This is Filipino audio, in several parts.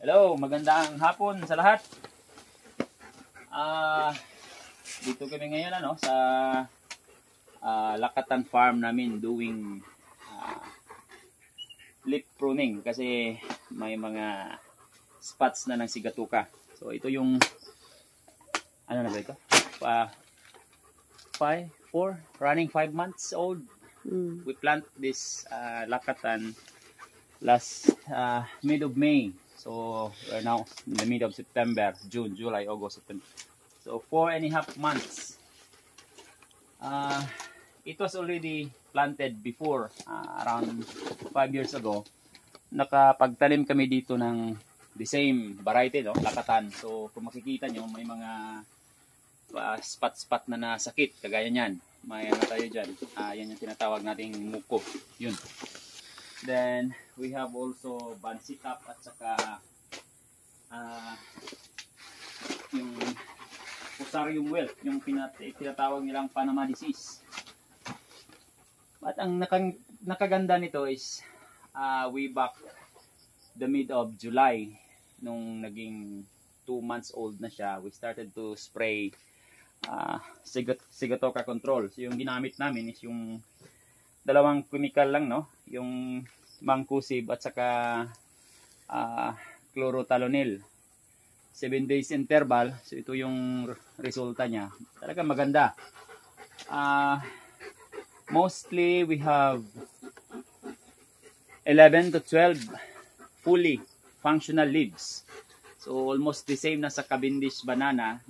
Hello, magandang hapon sa lahat. Dito kami ngayon sa Lakatan Farm namin doing leaf pruning kasi may mga spots na ng sigatuka. So ito yung ano na ba ito? 5 months old. We plant this Lakatan last mid of May. So we're now in the mid of September, June, July, August, September. So 4.5 months. It was already planted before, around 5 years ago. Nakapagtalim kami dito ng the same variety, no? Lakatan. So kung makikita nyo, may mga spot-spot na nasakit, kagaya nyan. May ano tayo dyan. Yan yung tinatawag nating muko. Yun. Then we have also bansitap at saka yung fusarium wilt, yung tinatawag nilang Panama disease. At ang nakaganda nito is way back the mid of July, nung naging 2 months old na siya, we started to spray sigatoka control. So yung ginamit namin is yung dalawang chemical lang, no? Yung mancozeb at saka chlorothalonil. 7 days interval. So ito yung resulta niya. Talaga maganda. Mostly we have 11 to 12 fully functional leaves. So almost the same na sa Cavendish banana,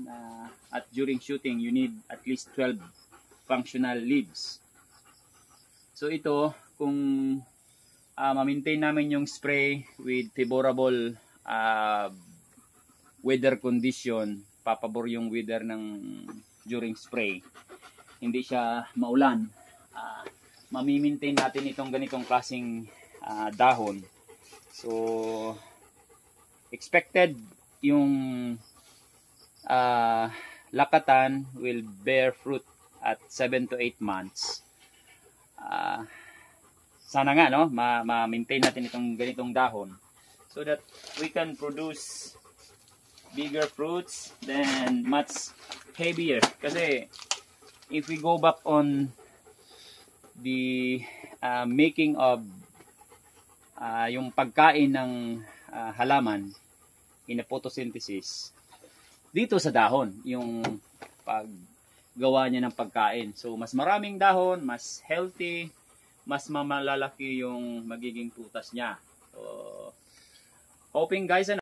at during shooting you need at least 12 functional leaves. So ito, kung ma-maintain namin yung spray with favorable weather condition, papabor yung weather during spray, hindi siya maulan, mami-maintain natin itong ganitong klaseng dahon. So expected yung Lakatan will bear fruit at 7 to 8 months. Sana nga, no, ma-maintain natin itong ganitong dahon so that we can produce bigger fruits, then much heavier. Kasi if we go back on the making of yung pagkain ng halaman in a photosynthesis, dito sa dahon yung paggawa niya ng pagkain. So mas maraming dahon, mas healthy, mas malalaki yung magiging prutas niya. So hoping guys,